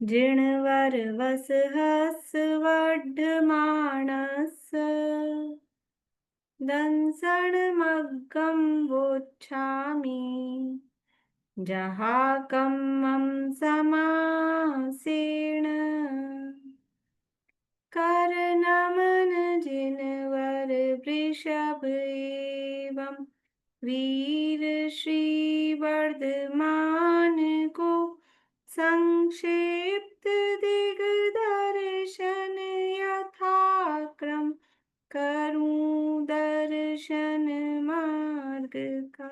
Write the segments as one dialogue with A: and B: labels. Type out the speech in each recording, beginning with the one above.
A: जिणवर वस हस वड्ढमाणस दंसण मग्गं वोच्छामि जहाकम्मं समासेन करनमन जिनवर वृषभ एवं वीर श्री वर्धमान को संक्षिप्त दिग्दर्शन यथाक्रम करूं दर्शन मार्ग का।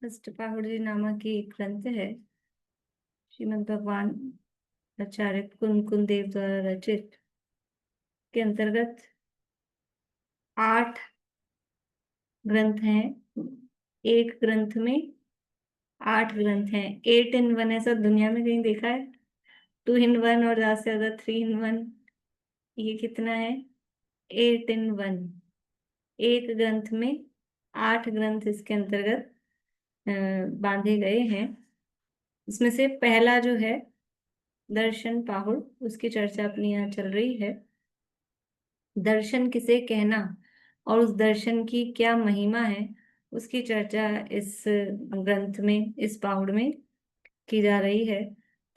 A: अष्टपाहुड़ी नामक एक ग्रंथ है, श्रीमद् भगवान आचार्य कुंकुन देव द्वारा रचित, के अंतर्गत 8 ग्रंथ हैं। एक ग्रंथ में 8 ग्रंथ हैं। 8 in 1 ऐसा दुनिया में कहीं देखा है? 2 in 1 और ज्यादा से ज्यादा 3 in 1। ये कितना है? 8 in 1। एक ग्रंथ में 8 ग्रंथ इसके अंतर्गत बांधे गए हैं। इसमें से पहला जो है दर्शन पाहुड़, उसकी चर्चा अपनी यहाँ चल रही है। दर्शन किसे कहना और उस दर्शन की क्या महिमा है, उसकी चर्चा इस ग्रंथ में, इस पाहुड़ में की जा रही है।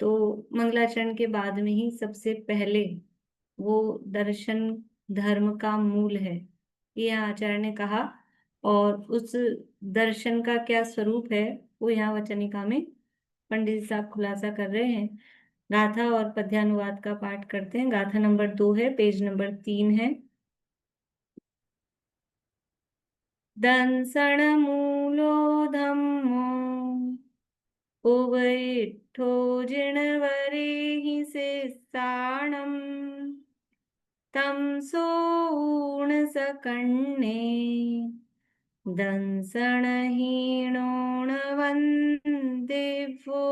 A: तो मंगलाचरण के बाद में ही सबसे पहले वो दर्शन धर्म का मूल है, ये यहाँ आचार्य ने कहा। और उस दर्शन का क्या स्वरूप है वो यहाँ वचनिका में पंडित जी साहब खुलासा कर रहे हैं। गाथा और पद्यानुवाद का पाठ करते हैं। गाथा नंबर 2 है, पेज नंबर 3 है। दंसण मूलो धम्मो उवैठो जिणवरे हि शिस्साणम् तं सोऽणसकण्णे दंसणहीणोऽणवन्दिवो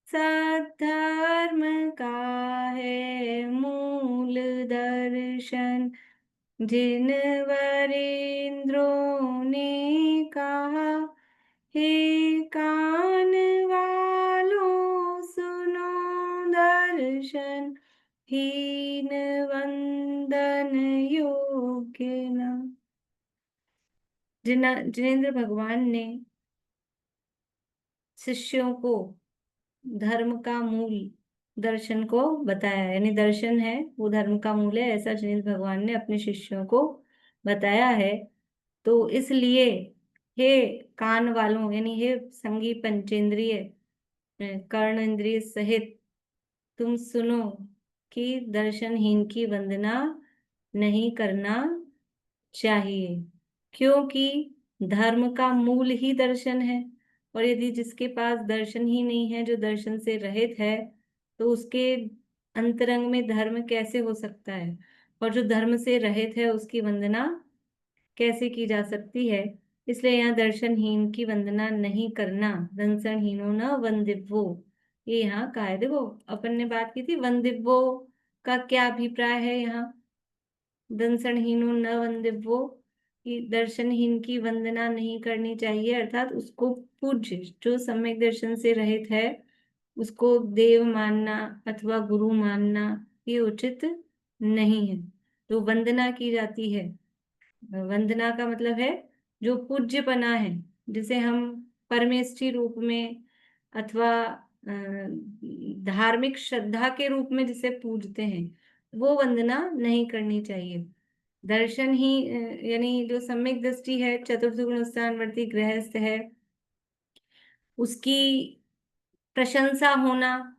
A: सद्धर्म का है मूल दर्शन जिन वरेंद्रों ने कहा, हे कान वालों सुनो दर्शन हीन वंदन योग्य न। जिनेंद्र भगवान ने शिष्यों को धर्म का मूल दर्शन को बताया, यानी दर्शन है वो धर्म का मूल है, ऐसा जिनेंद्र भगवान ने अपने शिष्यों को बताया है। तो इसलिए हे कान वालों, यानी हे संगी पंचेंद्रिय कर्ण इंद्रिय सहित तुम सुनो कि दर्शनहीन की वंदना नहीं करना चाहिए, क्योंकि धर्म का मूल ही दर्शन है। और यदि जिसके पास दर्शन ही नहीं है, जो दर्शन से रहित है, तो उसके अंतरंग में धर्म कैसे हो सकता है? और जो धर्म से रहित है उसकी वंदना कैसे की जा सकती है? इसलिए यहाँ दर्शनहीन की वंदना नहीं करना, दंसनहीनो न वंदिव्यो, ये यहाँ कहा है। देखो अपन ने बात की थी वंदिव्यो का क्या अभिप्राय है यहाँ। दंसनहीनो न वंदिव्यो, कि दर्शनहीन की वंदना नहीं करनी चाहिए, अर्थात उसको पूज्य, जो सम्यक दर्शन से रहित है उसको देव मानना अथवा गुरु मानना ये उचित नहीं है। तो वंदना की जाती है, वंदना का मतलब है जो पूज्यपना है, जिसे हम परमेष्ठी रूप में अथवा धार्मिक श्रद्धा के रूप में जिसे पूजते हैं, वो वंदना नहीं करनी चाहिए। दर्शन ही यानी जो सम्यक दृष्टि है, चतुर्थ गुण स्थानवर्ती गृहस्थ है, उसकी प्रशंसा होना,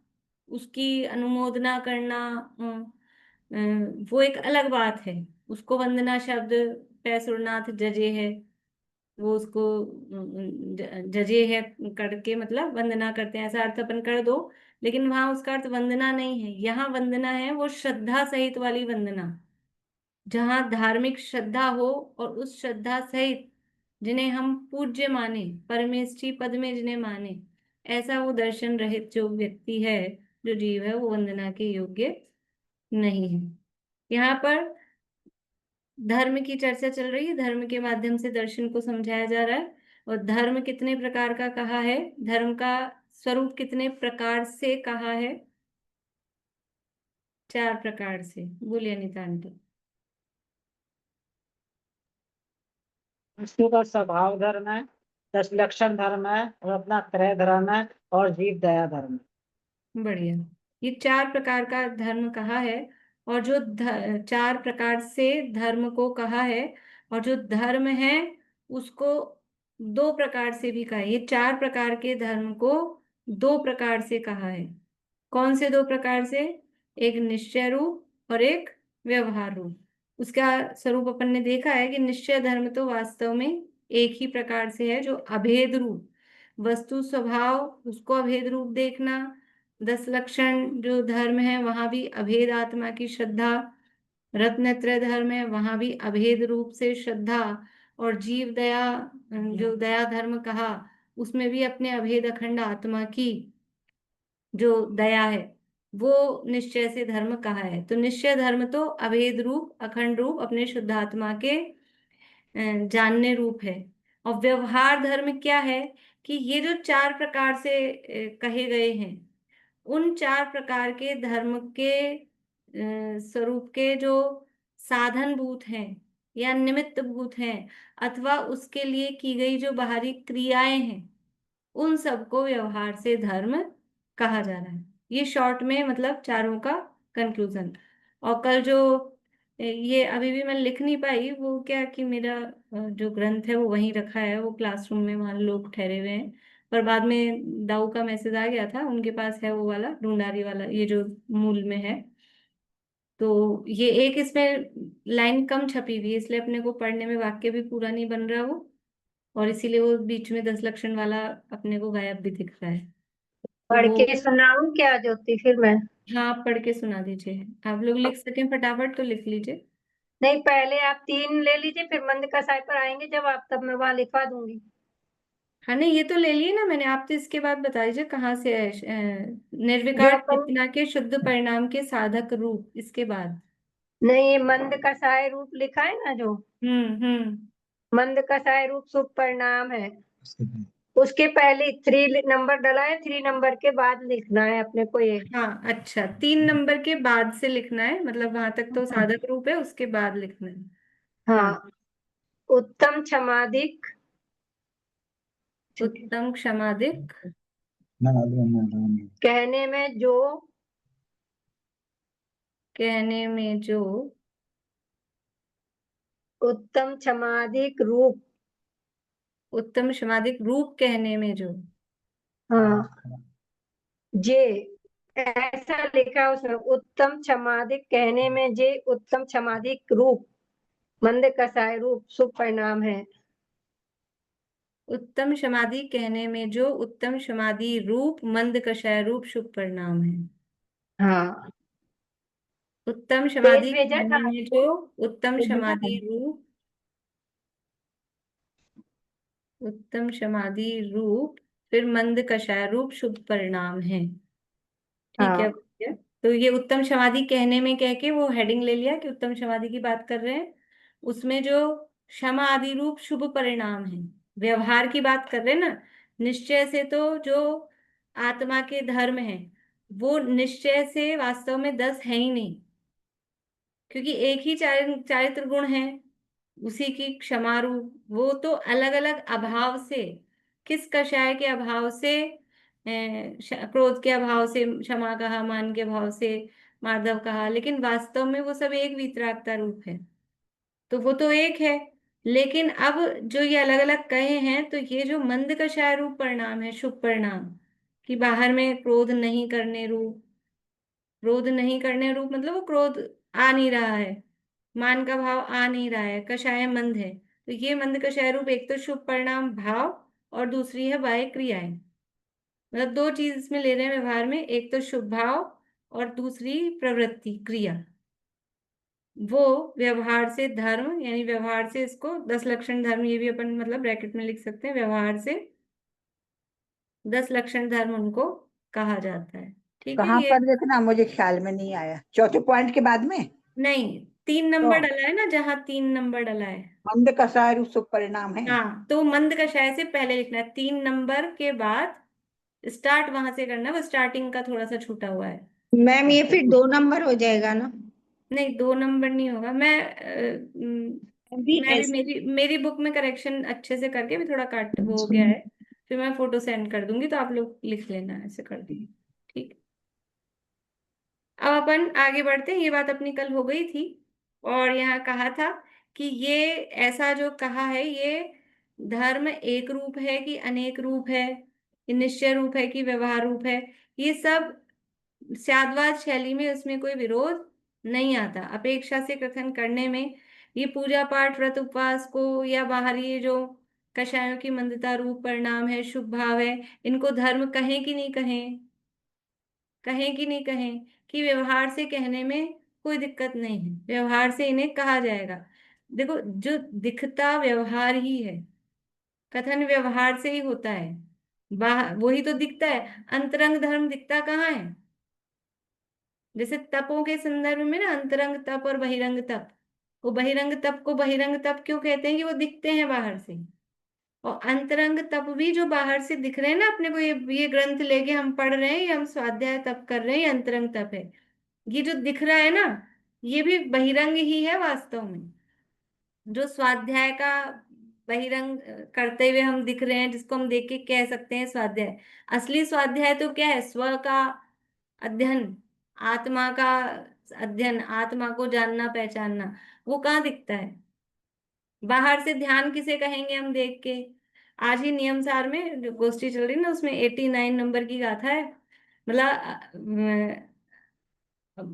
A: उसकी अनुमोदना करना, वो एक अलग बात है। उसको वंदना शब्द पैसुरनाथ जजे है, वो उसको जजे है करके मतलब वंदना करते हैं, ऐसा अर्थ अपन कर दो। लेकिन वहां उसका अर्थ वंदना नहीं है। यहाँ वंदना है वो श्रद्धा सहित वाली वंदना, जहाँ धार्मिक श्रद्धा हो और उस श्रद्धा सहित जिन्हें हम पूज्य माने, परमेष्ठी पद में जिन्हें माने, ऐसा वो दर्शन रहित जो व्यक्ति है, जो जीव है, वो वंदना के योग्य नहीं है। यहाँ पर धर्म की चर्चा चल रही है, धर्म के माध्यम से दर्शन को समझाया जा रहा है। और धर्म कितने प्रकार का कहा है, धर्म का स्वरूप कितने प्रकार से कहा है? 4 प्रकार से। बोलिए अनिता आंटी।
B: उसके बाद स्वभाव धर्म है, दस लक्षण धर्म है, और अपना त्रय धर्म है, और जीव दया धर्म है।
A: बढ़िया। ये 4 प्रकार का धर्म कहा है। और जो 4 प्रकार से धर्म को कहा है, और जो धर्म है उसको 2 प्रकार से भी कहा है। ये 4 प्रकार के धर्म को 2 प्रकार से कहा है। कौन से 2 प्रकार से? एक निश्चय रूप और एक व्यवहार रूप। उसका स्वरूप अपन ने देखा है कि निश्चय धर्म तो वास्तव में एक ही प्रकार से है, जो अभेद रूप वस्तु स्वभाव, उसको अभेद रूप देखना। 10 लक्षण जो धर्म है वहां भी अभेद आत्मा की श्रद्धा। रत्नत्रय धर्म है वहां भी अभेद रूप से श्रद्धा। और जीव दया, जो दया धर्म कहा, उसमें भी अपने अभेद अखंड आत्मा की जो दया है, वो निश्चय से धर्म कहा है। तो निश्चय धर्म तो अभेद रूप अखंड रूप अपने शुद्ध आत्मा के जानने रूप है। और व्यवहार धर्म क्या है? कि ये जो 4 प्रकार से कहे गए हैं, उन 4 प्रकार के धर्म के स्वरूप के जो साधन भूत हैं या निमित्त भूत हैं, अथवा उसके लिए की गई जो बाहरी क्रियाएं हैं, उन सबको व्यवहार से धर्म कहा जा रहा है। ये शॉर्ट में मतलब चारों का कंक्लूजन। और कल जो ये अभी भी मैं लिख नहीं पाई, वो क्या कि मेरा जो ग्रंथ है वो वहीं रखा है, वो क्लासरूम में वहां लोग ठहरे हुए हैं। पर बाद में दाऊ का मैसेज आ गया था, उनके पास है वो वाला ढूंढारी वाला, ये जो मूल में है। तो ये एक इसमें लाइन कम छपी हुई है, इसलिए अपने को पढ़ने में वाक्य भी पूरा नहीं बन रहा वो। और इसीलिए वो बीच में 10 लक्षण वाला अपने को गायब भी दिख रहा है। तो
C: पढ़
A: वो,
C: के सुनाऊं क्या ज्योति फिर मैं?
A: हाँ आप पढ़ के सुना दीजिए। आप लोग लिख सकें फटाफट तो लिख लीजिए।
C: नहीं, पहले आप 3 ले लीजिए, फिर मंद कसाई पर आएंगे जब आप, तब मैं वहां लिखवा दूंगी।
A: हाँ नहीं, ये तो ले लिए ना मैंने। आप तो इसके बाद बता दीजिए कहाँ से है।
C: जो
A: निर्विकार
C: अपन,
A: चेतना के शुद्ध परिणाम के साधक रूप, इसके बाद।
C: नहीं, ये मंद कसाय रूप लिखा है ना जो,
A: हम्म।
C: मंद कसाय रूप शुभ परिणाम है, उसके पहले 3 नंबर डला है, 3 नंबर के बाद लिखना है अपने को ये।
A: हाँ अच्छा, 3 नंबर के बाद से लिखना है, मतलब वहां तक तो
C: हाँ,
A: साधक रूप है, उसके बाद लिखना है। हाँ।
C: हाँ। उत्तम क्षमाधिक,
A: उत्तम क्षमादिक,
C: कहने में जो,
A: कहने में जो,
C: उत्तम क्षमाधिक रूप,
A: उत्तम क्षमादिक रूप कहने में जो।
C: हाँ, जे ऐसा लिखा है उसमें, उत्तम क्षमाधिक कहने में जे उत्तम क्षमाधिक रूप मंद कसाय रूप शुभ परिणाम है।
A: उत्तम समाधि कहने में जो उत्तम समाधि रूप मंद कषाय रूप शुभ परिणाम है।
C: हाँ,
A: उत्तम
C: पेज
A: समाधि
C: भेजा था।
A: कहने में जो उत्तम समाधि रूप, उत्तम समाधि रूप, फिर मंद कषाय रूप शुभ परिणाम है। ठीक है
C: हाँ,
A: भैया। तो ये उत्तम समाधि कहने में कह के वो हेडिंग ले लिया कि उत्तम समाधि की बात कर रहे हैं। उसमें जो क्षमा आदि रूप शुभ परिणाम है, व्यवहार की बात कर रहे हैं ना। निश्चय से तो जो आत्मा के धर्म है, वो निश्चय से वास्तव में 10 है ही नहीं, क्योंकि एक ही चारित्र गुण है उसी की क्षमा रूप। वो तो अलग अलग अभाव से, किस कषाय के अभाव से, क्रोध के अभाव से क्षमा कहा, मान के भाव से मार्दव कहा, लेकिन वास्तव में वो सब एक वितरागता रूप है। तो वो तो एक है। लेकिन अब जो ये अलग अलग कहे हैं, तो ये जो मंद कषाय रूप परिणाम है, शुभ परिणाम, कि बाहर में क्रोध नहीं करने रूप, क्रोध नहीं करने रूप मतलब वो क्रोध आ नहीं रहा है, मान का भाव आ नहीं रहा है, कषाय मंद है। तो ये मंद कषाय रूप एक तो शुभ परिणाम भाव, और दूसरी है बाह्य क्रियाएं। मतलब 2 चीज इसमें ले रहे हैं व्यवहार में, एक तो शुभ भाव और दूसरी प्रवृत्ति क्रिया। वो व्यवहार से धर्म, यानी व्यवहार से इसको 10 लक्षण धर्म, ये भी अपन मतलब ब्रैकेट में लिख सकते हैं, व्यवहार से 10 लक्षण धर्म उनको कहा जाता है। ठीक है
D: कहाँ
A: ये।
D: पर लिखना, मुझे ख्याल में नहीं आया। चौथे पॉइंट के बाद में?
A: नहीं, 3
B: तो
A: नंबर डला है ना, जहां 3 नंबर डला है।
B: मंद कषाय रूप शुभ परिणाम है।
A: हाँ, तो मंद कषाय से पहले लिखना है, 3 नंबर के बाद स्टार्ट वहां से करना है, वो स्टार्टिंग का थोड़ा सा छूटा हुआ है।
C: मैम ये फिर 2 नंबर हो जाएगा ना?
A: नहीं, 2 नंबर नहीं होगा।
C: अभी
A: मैं भी
C: ऐसे
A: मेरी मेरी बुक में करेक्शन अच्छे से करके भी थोड़ा काट वो हो गया है, फिर मैं फोटो सेंड कर दूंगी तो आप लोग लिख लेना, ऐसे कर दूंगी। ठीक। अब अपन आगे बढ़ते हैं, ये बात अपनी कल हो गई थी। और यहाँ कहा था कि ये ऐसा जो कहा है, ये धर्म एक रूप है कि अनेक रूप है, ये निश्चय रूप है कि व्यवहार रूप है, ये सब स्याद्वाद शैली में उसमें कोई विरोध नहीं आता। अपेक्षा से कथन करने में ये पूजा पाठ व्रत उपवास को या बाहरी ये जो कषायों की मंदता रूप परिणाम है, शुभ भाव है, इनको धर्म कहें कि नहीं कहें, कहें कि नहीं कहें, कि व्यवहार से कहने में कोई दिक्कत नहीं है, व्यवहार से इन्हें कहा जाएगा। देखो, जो दिखता व्यवहार ही है, कथन व्यवहार से ही होता है, बाहर वही तो दिखता है। अंतरंग धर्म दिखता कहाँ है? जैसे तपों के संदर्भ में ना, अंतरंग तप और बहिरंग तप, वो बहिरंग तप को बहिरंग तप क्यों कहते हैं? कि वो दिखते हैं बाहर से। और अंतरंग तप भी जो बाहर से दिख रहे हैं ना अपने को, ये ग्रंथ लेके हम पढ़ रहे हैं, ये हम स्वाध्याय तप कर रहे हैं, ये अंतरंग तप है। ये जो दिख रहा है ना, ये भी बहिरंग ही है वास्तव में। जो स्वाध्याय का बहिरंग करते हुए हम दिख रहे हैं, जिसको हम देख के कह सकते हैं स्वाध्याय, असली स्वाध्याय तो क्या है? स्व का अध्ययन, आत्मा का अध्ययन, आत्मा को जानना पहचानना, वो कहाँ दिखता है? बाहर से ध्यान किसे कहेंगे हम देख के? आज ही नियम सार में जो गोष्ठी चल रही ना, उसमें 89 नंबर की गाथा है। मतलब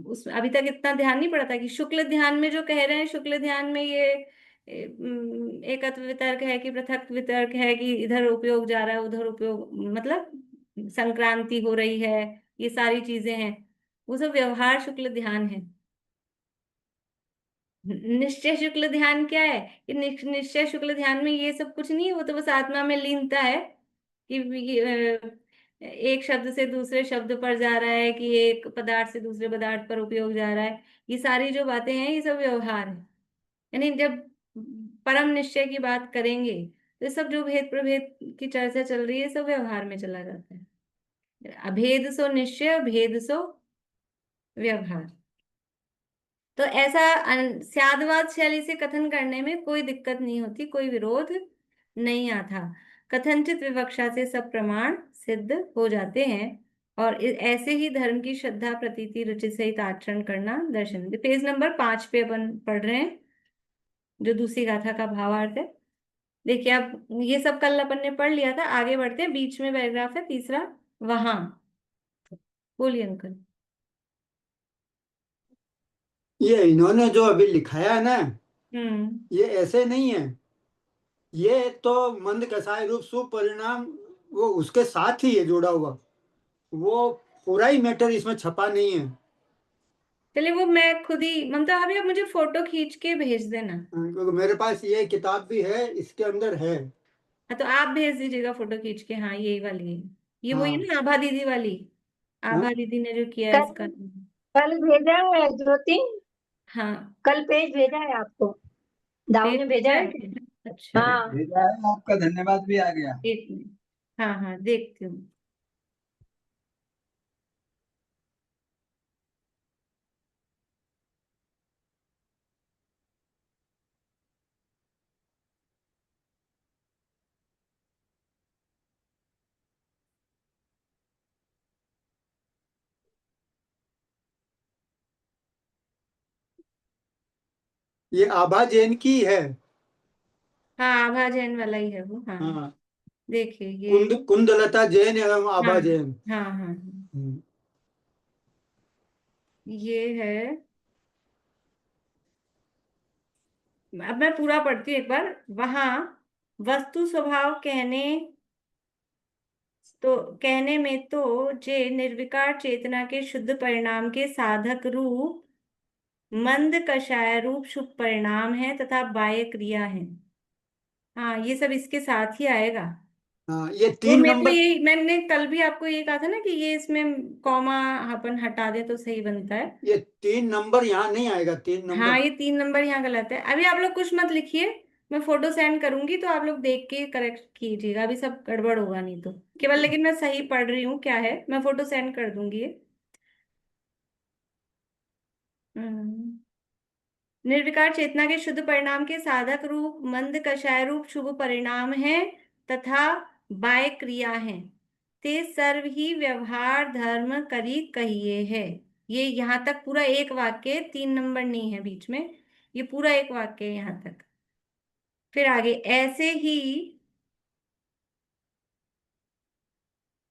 A: उस अभी तक इतना ध्यान नहीं पड़ा था कि शुक्ल ध्यान में जो कह रहे हैं, शुक्ल ध्यान में ये एकत्व वितर्क है कि पृथक वितर्क है, कि इधर उपयोग जा रहा है उधर उपयोग, मतलब संक्रांति हो रही है, ये सारी चीजें हैं, वो सब व्यवहार शुक्ल ध्यान है। निश्चय शुक्ल ध्यान क्या है? कि निश्चय शुक्ल ध्यान में ये सब कुछ नहीं है, वो तो बस आत्मा में लीनता है, कि एक शब्द से दूसरे शब्द पर जा रहा है, कि एक पदार्थ से दूसरे पदार्थ पर उपयोग जा रहा है, ये सारी जो बातें हैं, ये सब व्यवहार है। यानी जब परम निश्चय की बात करेंगे, तो ये सब जो भेद प्रभेद की चर्चा चल रही है, सब व्यवहार में चला जाता है। अभेद सो निश्चय, भेद सो व्यवहार। तो ऐसा स्यादवाद शैली से कथन करने में कोई दिक्कत नहीं होती, कोई विरोध नहीं आता। कथनचित विवक्षा से सब प्रमाण सिद्ध हो जाते हैं। और ऐसे ही धर्म की श्रद्धा प्रतीति रुचि सहित आचरण करना दर्शन। पेज नंबर 5 पे अपन पढ़ रहे हैं, जो दूसरी गाथा का भावार्थ है। देखिए, अब ये सब कल अपन ने पढ़ लिया था, आगे बढ़ते हैं। बीच में पैराग्राफ है तीसरा, वहां। बोलिए अंकल।
D: ये इन्होंने जो अभी लिखाया है ना,
A: हम्म।
D: ये ऐसे नहीं है। ये तो मंद कसाय रूप सुपरिणाम, वो उसके साथ ही है जुड़ा हुआ। वो पूरा ही मैटर इसमें छपा नहीं है।
A: चलिए, वो मैं खुद ही, ममता भाभी आप मुझे फोटो खींच के भेज देना।
D: क्योंकि मेरे पास ये किताब भी है, इसके अंदर है।
A: हाँ, तो आप भेज दीजिएगा फोटो खींच के। हाँ, यही वाली है, ये वही
D: हाँ।
A: ना आभा दीदी वाली?
D: हाँ।
A: आभा दीदी ने जो किया है
C: कल
A: इसका।
C: कल भेजा है ज्योति,
A: हाँ,
C: कल पेज भेजा है आपको, दाऊ
A: पेज
C: ने भेजा
A: भेजा है
C: है।
A: क्या? अच्छा,
C: हाँ
D: भेजा है, आपका धन्यवाद भी आ गया।
A: एक मिनट। हाँ हाँ, देखती हूँ।
D: ये आभा जैन की है।
A: हाँ, आभा जैन वाला ही है वो। हाँ,
D: हाँ।
A: देखिए ये।
D: कुंदलता जैन एवं
A: हाँ
D: आभा जैन।
A: हाँ हाँ हाँ, ये है। अब मैं पूरा पढ़ती हूँ एक बार। वहां वस्तु स्वभाव कहने में तो जे निर्विकार चेतना के शुद्ध परिणाम के साधक रूप मंद कषाय रूप शुभ परिणाम है तथा बाह्य क्रिया है। हाँ, ये सब इसके साथ ही आएगा।
D: हाँ, ये
A: तो
D: 3 नंबर।
A: मैंने कल भी आपको ये कहा था ना कि ये इसमें कॉमा अपन हटा दे तो सही बनता है।
D: ये 3 नंबर यहाँ नहीं आएगा, 3 नंबर।
A: हाँ, ये 3 नंबर यहाँ गलत है। अभी आप लोग कुछ मत लिखिए, मैं फोटो सेंड करूंगी तो आप लोग देख के करेक्ट कीजिएगा, अभी सब गड़बड़ होगा नहीं तो। केवल लेकिन मैं सही पढ़ रही हूँ क्या है, मैं फोटो सेंड कर दूंगी ये। हम्म। निर्विकार चेतना के शुद्ध परिणाम के साधक रूप मंद कषाय रूप शुभ परिणाम है तथा बाय क्रिया है, ते सर्व ही व्यवहार धर्म करी कहिए है। ये यहाँ तक पूरा एक वाक्य, 3 नंबर नहीं है बीच में, ये पूरा एक वाक्य है यहाँ तक। फिर आगे, ऐसे ही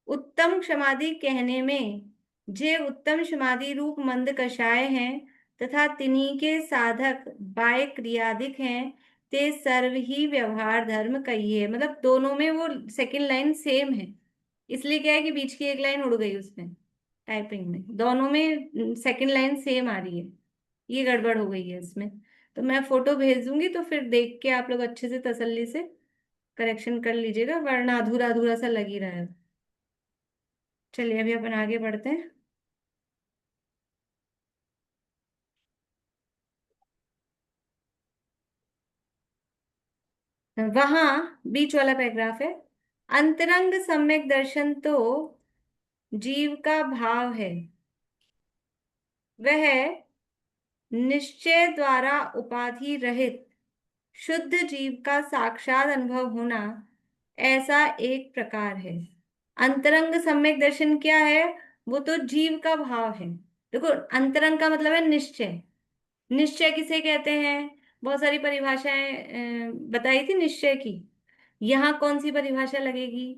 A: उत्तम क्षमादि कहने में जे उत्तम क्षमादि रूप मंद कषाय हैं तथा तिन्हीं के साधक बाय क्रियादिक हैं, ते सर्व ही व्यवहार धर्म कहिए। मतलब दोनों में वो सेकंड लाइन सेम है, इसलिए क्या है कि बीच की एक लाइन उड़ गई उसमें, टाइपिंग में दोनों में सेकंड लाइन सेम आ रही है, ये गड़बड़ हो गई है इसमें। तो मैं फोटो भेज दूंगी तो फिर देख के आप लोग अच्छे से तसल्ली से करेक्शन कर लीजिएगा, वरना अधूरा अधूरा सा लग ही रहा है। चलिए अभी अपन आगे बढ़ते हैं। वहां बीच वाला पैराग्राफ है, अंतरंग सम्यक दर्शन तो जीव का भाव है, वह निश्चय द्वारा उपाधि रहित शुद्ध जीव का साक्षात अनुभव होना, ऐसा एक प्रकार है। अंतरंग सम्यक दर्शन क्या है? वो तो जीव का भाव है। देखो, अंतरंग का मतलब है निश्चय। निश्चय किसे कहते हैं? बहुत सारी परिभाषाएं बताई थी निश्चय की। यहाँ कौन सी परिभाषा लगेगी?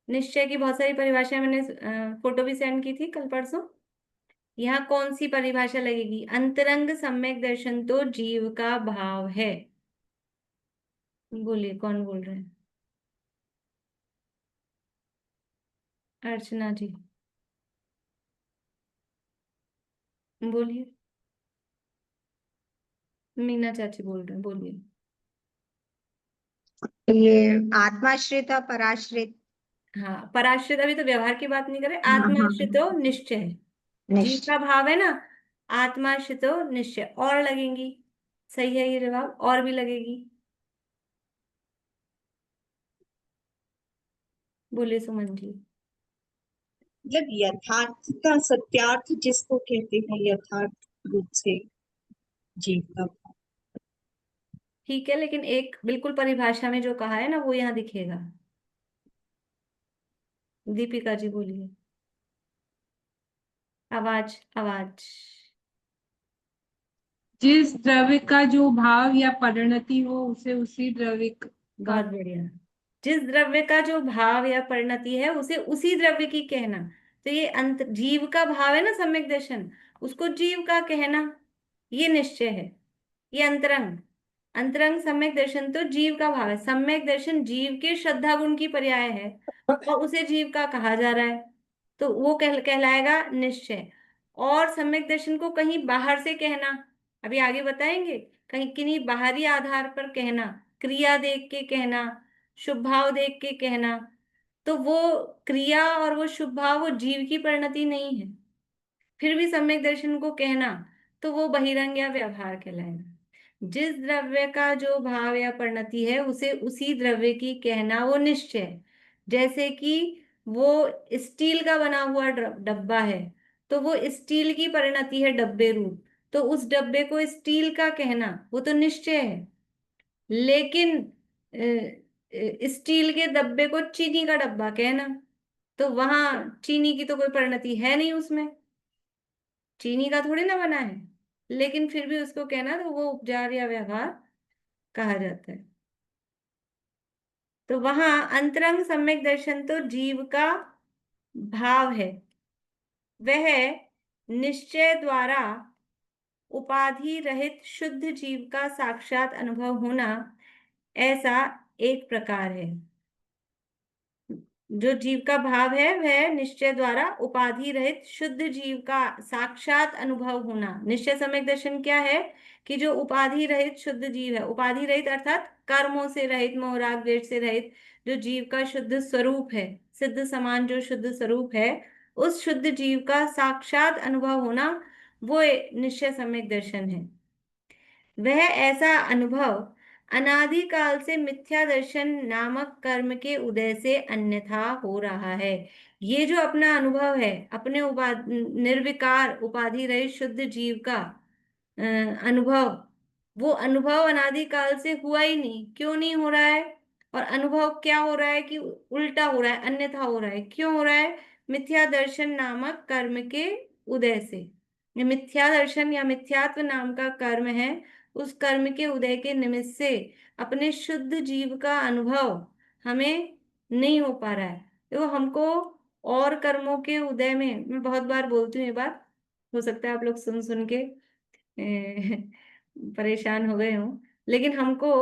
A: निश्चय की बहुत सारी परिभाषाएं मैंने फोटो भी सेंड की थी कल परसों। यहाँ कौन सी परिभाषा लगेगी? अंतरंग सम्यक दर्शन तो जीव का भाव है। बोलिए, कौन बोल रहे हैं? अर्चना जी बोलिए। मीना चाची बोल रहे हैं, बोलिए।
C: ये आत्माश्रित और पराश्रित।
A: हाँ, पराश्रित अभी तो व्यवहार की बात नहीं कर रहे,
C: हाँ हाँ,
A: आत्माश्रित हो निश्चय है, जीव
C: निश्चय।
A: का भाव है ना। आत्माश्रित हो निश्चय और लगेंगी, सही है ये जवाब, और भी लगेगी। बोलिए सुमन जी।
E: मतलब यथार्थ का सत्यार्थ जिसको कहते हैं यथार्थ रूप से जीव का।
A: ठीक है, लेकिन एक बिल्कुल परिभाषा में जो कहा है ना वो यहाँ दिखेगा। दीपिका जी बोलिए। आवाज आवाज।
F: जिस द्रव्य का जो भाव या परिणति हो उसे उसी द्रव्य का।
A: बहुत बढ़िया। जिस द्रव्य का जो भाव या परिणति है उसे उसी द्रव्य की कहना। तो ये अंत जीव का भाव है ना सम्यक दर्शन, उसको जीव का कहना, ये निश्चय है। ये अंतरंग, अंतरंग सम्यक दर्शन तो जीव का भाव है। सम्यक दर्शन जीव के श्रद्धा गुण की पर्याय है और उसे जीव का कहा जा रहा है, तो वो कहलाएगा निश्चय। और सम्यक दर्शन को कहीं बाहर से कहना, अभी आगे बताएंगे, कहीं किन्हीं बाहरी आधार पर कहना, क्रिया देख के कहना, शुभ भाव देख के कहना, तो वो क्रिया और वो शुभ भाव वो जीव की परिणति नहीं है, फिर भी सम्यक दर्शन को कहना, तो वो बहिरंग या व्यवहार कहलाएगा। जिस द्रव्य का जो भाव या परिणति है उसे उसी द्रव्य की कहना, वो निश्चय है। जैसे कि वो स्टील का बना हुआ डब्बा है, तो वो स्टील की परिणति है डब्बे रूप, तो उस डब्बे को स्टील का कहना वो तो निश्चय है। लेकिन स्टील के डब्बे को चीनी का डब्बा कहना, तो वहां चीनी की तो कोई परिणति है नहीं उसमें, चीनी का थोड़ी ना बना है, लेकिन फिर भी उसको कहना तो वो उपचार या व्यवहार कहा जाता है। तो वहां अंतरंग सम्यक दर्शन तो जीव का भाव है, वह निश्चय द्वारा उपाधि रहित शुद्ध जीव का साक्षात अनुभव होना, ऐसा एक प्रकार है। जो जीव का भाव है वह निश्चय द्वारा उपाधि रहित शुद्ध जीव का साक्षात अनुभव होना। निश्चय सम्यक दर्शन क्या है? कि जो उपाधि रहित शुद्ध जीव है, उपाधि रहित अर्थात कर्मों से रहित, मोह राग द्वेष से रहित, जो जीव का शुद्ध स्वरूप है, सिद्ध समान जो शुद्ध स्वरूप है, उस शुद्ध जीव का साक्षात अनुभव होना, वो निश्चय सम्यक दर्शन है। वह ऐसा अनुभव अनादिकाल से मिथ्या दर्शन नामक कर्म के उदय से अन्यथा हो रहा है। ये जो अपना अनुभव है, अपने निर्विकार उपाधि रहित शुद्ध जीव का अनुभव, वो अनुभव अनादिकाल से हुआ ही नहीं। क्यों नहीं हो रहा है? और अनुभव क्या हो रहा है कि उल्टा हो रहा है, अन्यथा हो रहा है। क्यों हो रहा है? मिथ्या दर्शन नामक कर्म के उदय से। ये मिथ्या दर्शन या मिथ्यात्व नाम का कर्म है, उस कर्म के उदय के निमित्त से अपने शुद्ध जीव का अनुभव हमें नहीं हो पा रहा है। तो हमको और कर्मों के उदय में, मैं बहुत बार बोलती हूँ ये बात, हो सकता है आप लोग सुन सुन के परेशान हो गए हों, लेकिन हमको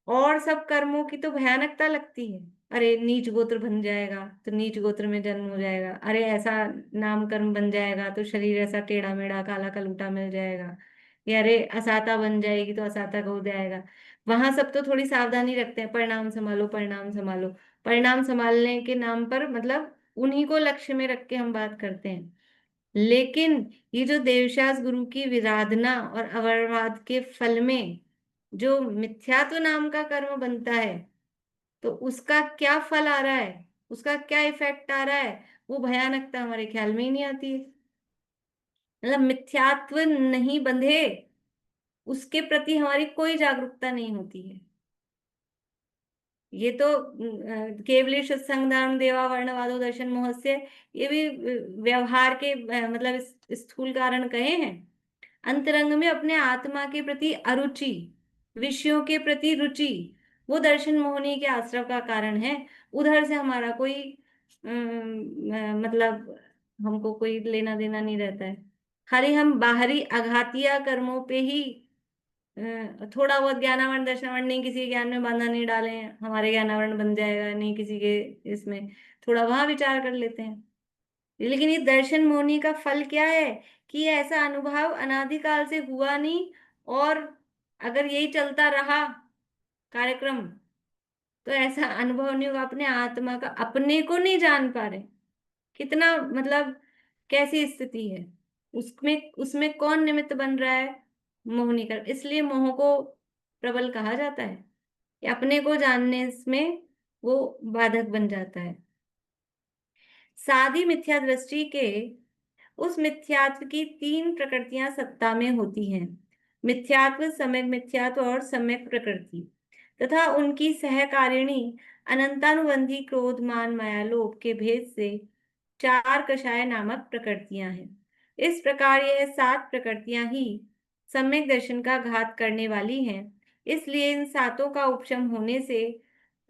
A: और सब कर्मों की तो भयानकता लगती है। अरे नीच गोत्र बन जाएगा तो नीच गोत्र में जन्म हो जाएगा, अरे ऐसा नाम कर्म बन जाएगा तो शरीर ऐसा टेढ़ा मेढ़ा काला कलूटा मिल जाएगा, या अरे असाता बन जाएगी तो असाता का उदय आएगा। वहां सब तो थोड़ी सावधानी रखते हैं, परिणाम संभालो परिणाम संभालो। परिणाम संभालने के नाम पर मतलब उन्हीं को लक्ष्य में रख के हम बात करते हैं। लेकिन ये जो देवशास गुरु की विराधना और अवरवाद के फल में जो मिथ्यात्व नाम का कर्म बनता है, तो उसका क्या फल आ रहा है, उसका क्या इफेक्ट आ रहा है, वो भयानकता हमारे ख्याल में ही नहीं आती है। मतलब मिथ्यात्व नहीं बंधे, उसके प्रति हमारी कोई जागरूकता नहीं होती है। ये तो केवली शुद्ध संग धर्म देवा वर्णवादो दर्शन मोहस्य, ये भी व्यवहार के मतलब स्थूल कारण कहे हैं। अंतरंग में अपने आत्मा के प्रति अरुचि, विषयों के प्रति रुचि, वो दर्शन मोहनी के आश्रव का कारण है। उधर से हमारा कोई मतलब हमको कोई लेना देना नहीं रहता है। खाली हम बाहरी आघातिया कर्मों पे ही थोड़ा बहुत ज्ञानावरण दर्शनावरण, नहीं किसी के ज्ञान में बांधा नहीं डाले हैं, हमारे ज्ञानावरण बन जाएगा, नहीं किसी के इसमें थोड़ा वहां विचार कर लेते हैं। लेकिन ये दर्शन मोहनी का फल क्या है कि ये ऐसा अनुभव अनादिकाल से हुआ नहीं, और अगर यही चलता रहा कार्यक्रम तो ऐसा अनुभव नहीं होगा। अपने आत्मा का, अपने को नहीं जान पा रहे, कितना मतलब कैसी स्थिति है। उसमें उसमें कौन निमित्त बन रहा है? मोहनी कर। इसलिए मोह को प्रबल कहा जाता है कि अपने को जानने में वो बाधक बन जाता है। सादी मिथ्या दृष्टि के उस मिथ्यात्व की तीन प्रकृतियां सत्ता में होती हैं, मिथ्यात्व, सम्यक मिथ्यात्व और सम्यक प्रकृति, तथा उनकी सहकारिणी अनंतानुबंधी क्रोध मान माया लोभ के भेद से चार कषाय नामक प्रकृतियां हैं। इस प्रकार यह सात प्रकृतियां ही सम्यक दर्शन का घात करने वाली हैं। इसलिए इन सातों का उपशम होने से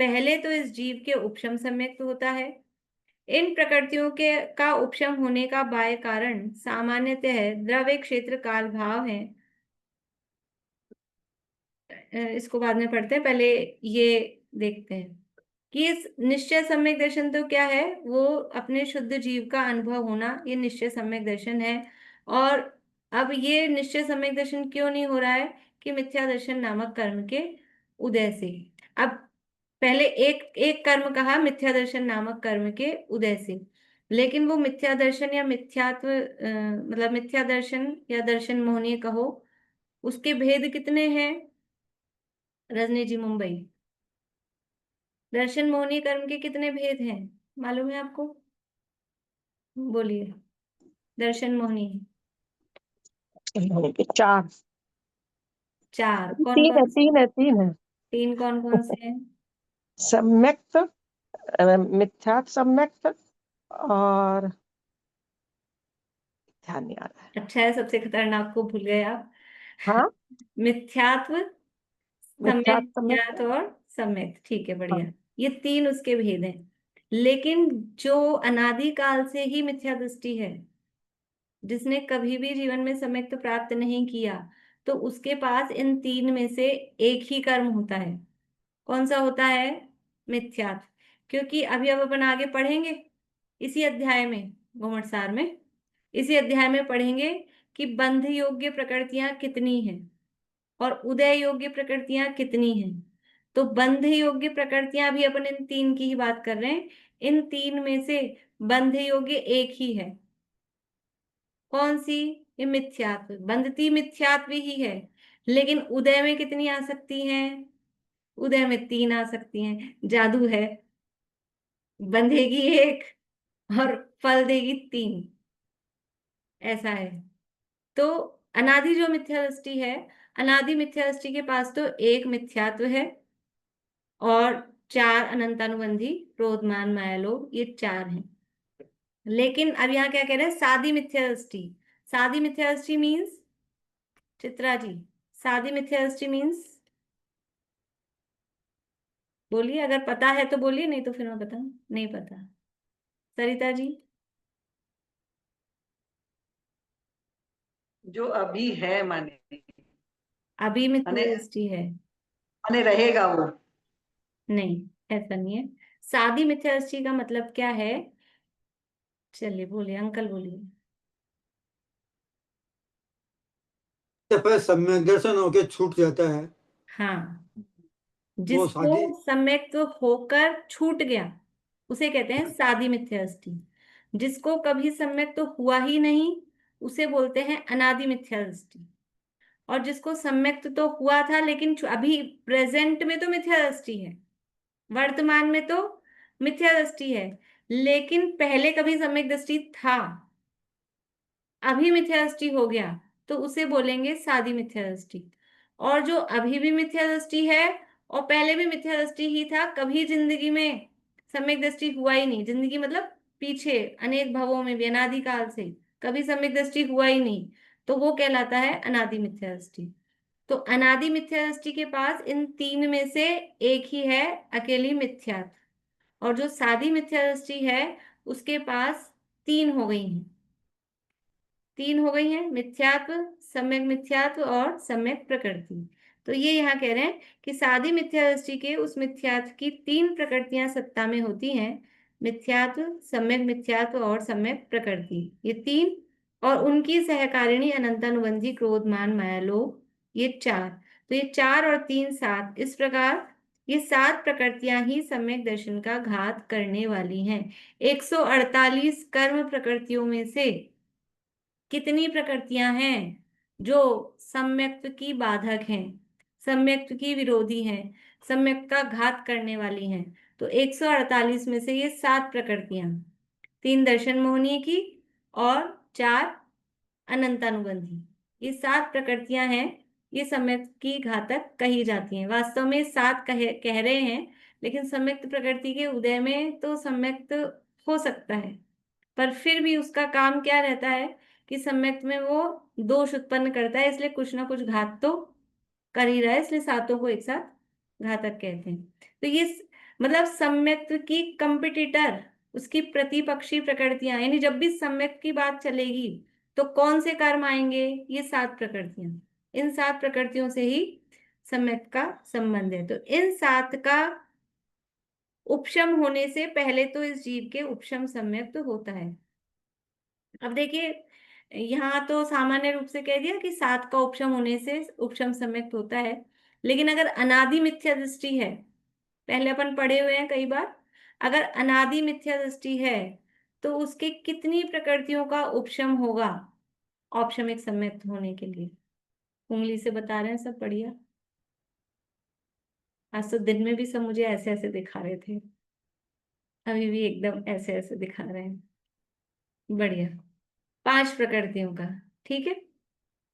A: पहले तो इस जीव के उपशम सम्यक होता है। इन प्रकृतियों के का उपशम होने का बाह्य कारण सामान्यतः द्रव्य क्षेत्र काल भाव है। इसको बाद में पढ़ते हैं, पहले ये देखते हैं कि इस निश्चय सम्यक दर्शन तो क्या है, वो अपने शुद्ध जीव का अनुभव होना, ये निश्चय सम्यक दर्शन है। और अब ये निश्चय सम्यक दर्शन क्यों नहीं हो रहा है कि मिथ्या दर्शन नामक कर्म के उदय से। अब पहले एक एक कर्म कहा, मिथ्या दर्शन नामक कर्म के उदय से, लेकिन वो मिथ्या दर्शन या मिथ्यात्व मतलब मिथ्या दर्शन या दर्शन मोहनीय कहो, उसके भेद कितने हैं? रजनी जी मुंबई, दर्शन मोहनी कर्म के कितने भेद हैं मालूम है आपको? बोलिए। दर्शन मोहनी
B: चार।
A: चार कौन
B: तीन है,
A: कौन से?
B: तीन है, तीन है।
A: तीन कौन कौन से हैं?
B: सम्यक्त, मिथ्यात् सम्यक्त, और ध्यान नहीं आ रहा है।
A: अच्छा है, सबसे खतरनाक को भूल गए आप।
B: हाँ,
A: मिथ्यात्व, सम्यक
B: मिथ्यात् सम्यक्त।
A: ज्ञात और सम्यक, ठीक है,
B: हाँ,
A: बढ़िया। ये तीन उसके भेद हैं। लेकिन जो अनादिकाल से ही मिथ्या दृष्टि है, जिसने कभी भी जीवन में सम्यक तो प्राप्त नहीं किया, तो उसके पास इन तीन में से एक ही कर्म होता है। कौन सा होता है? मिथ्यात्व। क्योंकि अभी अब अपन आगे पढ़ेंगे इसी अध्याय में, घुमटसार में इसी अध्याय में पढ़ेंगे कि बंध योग्य प्रकृतियां कितनी हैं और उदय योग्य प्रकृतियां कितनी हैं? तो बंध योग्य प्रकृतियां भी अपन इन तीन की ही बात कर रहे हैं। इन तीन में से बंध योग्य एक ही है। कौन सी? ये मिथ्यात्व, बंधती मिथ्यात्व ही है। लेकिन उदय में कितनी आ सकती हैं? उदय में तीन आ सकती हैं। जादू है, बंधेगी एक और फल देगी तीन, ऐसा है। तो अनादि जो मिथ्या दृष्टि है, अनादि मिथ्या दृष्टि के पास तो एक मिथ्यात्व है और चार अनंतानुबंधी क्रोधमान माया लोभ, ये चार हैं। लेकिन अब यहाँ क्या कह रहे हैं? सादी मिथ्या दृष्टि। सादी मिथ्या दृष्टि मीन्स, चित्रा जी, सादी मिथ्या दृष्टि मीन्स बोलिए, अगर पता है तो बोलिए, नहीं तो फिर मैं बताऊं। नहीं पता? सरिता जी?
G: जो अभी है माने
A: अभी
G: माने
A: मिथ्या दृष्टि है?
G: माने रहेगा वो।
A: नहीं, ऐसा नहीं है। सादी मिथ्या दृष्टि का मतलब क्या है? चलिए बोलिए, अंकल बोलिए।
D: फिर सम्यक दर्शन होके छूट जाता है,
A: हाँ,
D: वो
A: जिसको
D: शादी।
A: सम्यक होकर छूट गया उसे कहते हैं सादी मिथ्या दृष्टि। जिसको कभी सम्यक तो हुआ ही नहीं उसे बोलते हैं अनादि मिथ्या दृष्टि। और जिसको सम्यक तो हुआ था लेकिन अभी प्रेजेंट में तो मिथ्या दृष्टि है, वर्तमान में तो मिथ्या दृष्टि है, लेकिन पहले कभी सम्यक दृष्टि था, अभी मिथ्या दृष्टि हो गया, तो उसे बोलेंगे सादी मिथ्या दृष्टि। और जो अभी भी मिथ्या दृष्टि है और पहले भी मिथ्या दृष्टि ही था, कभी जिंदगी में सम्यक दृष्टि हुआ ही नहीं, जिंदगी मतलब पीछे अनेक भवों में भी अनादिकाल से कभी सम्यक दृष्टि हुआ ही नहीं, तो वो कहलाता है अनादि मिथ्या दृष्टि। तो अनादि मिथ्या दृष्टि के पास इन तीन में से एक ही है, अकेली मिथ्या। और जो सादी मिथ्या दृष्टि है उसके पास तीन हो गई हैं, तीन हो गई हैं, मिथ्यात्व, सम्यक मिथ्यात्व और सम्यक प्रकृति। तो ये यहाँ कह रहे हैं कि सादी मिथ्या दृष्टि के उस मिथ्यात्व की तीन प्रकृतियां सत्ता में होती हैं, मिथ्यात्व, सम्यक मिथ्यात्व और सम्यक प्रकृति, ये तीन। और उनकी सहकारिणी अनंतानुबंधी क्रोध मान माया लोभ, ये चार। तो ये चार और तीन सात, इस प्रकार ये सात प्रकृतियां ही सम्यक दर्शन का घात करने वाली हैं। 148 कर्म प्रकृतियों में से कितनी प्रकृतियां हैं जो सम्यक्त्व की बाधक हैं, सम्यक्त्व की विरोधी हैं, सम्यक का घात करने वाली हैं? तो 148 में से ये सात प्रकृतियां, तीन दर्शन मोहनीय की और चार अनंतानुबंधी, ये सात प्रकृतियां हैं, ये सम्यक की घातक कही जाती हैं। वास्तव में सात कह रहे हैं, लेकिन सम्यक्त प्रकृति के उदय में तो सम्यक्त हो सकता है, पर फिर भी उसका काम क्या रहता है कि सम्यक्त में वो दोष उत्पन्न करता है, इसलिए कुछ ना कुछ घात तो कर ही रहा है, इसलिए सातों को एक साथ घातक कहते हैं। तो ये मतलब सम्यक्त की कंपिटिटर, उसकी प्रतिपक्षी प्रकृतियां, यानी जब भी सम्यक्त की बात चलेगी तो कौन से कर्म आएंगे? ये सात प्रकृतियां, इन सात प्रकृतियों से ही सम्यक्त का संबंध है। तो इन सात का उपशम होने से पहले तो इस जीव के उपशम सम्यक्त होता है। अब देखिए, यहाँ तो सामान्य रूप से कह दिया कि सात का उपशम होने से उपशम सम्यक्त होता है, लेकिन अगर अनादि मिथ्या दृष्टि है, पहले अपन पढ़े हुए हैं कई बार, अगर अनादि मिथ्या दृष्टि है तो उसके कितनी प्रकृतियों का उपशम होगा औपशमिक सम्यक्त होने के लिए? उंगली से बता रहे हैं सब, बढ़िया। आज तो दिन में भी सब मुझे ऐसे ऐसे दिखा रहे थे, अभी भी एकदम ऐसे ऐसे दिखा रहे हैं, बढ़िया। पांच प्रकृतियों का, ठीक है,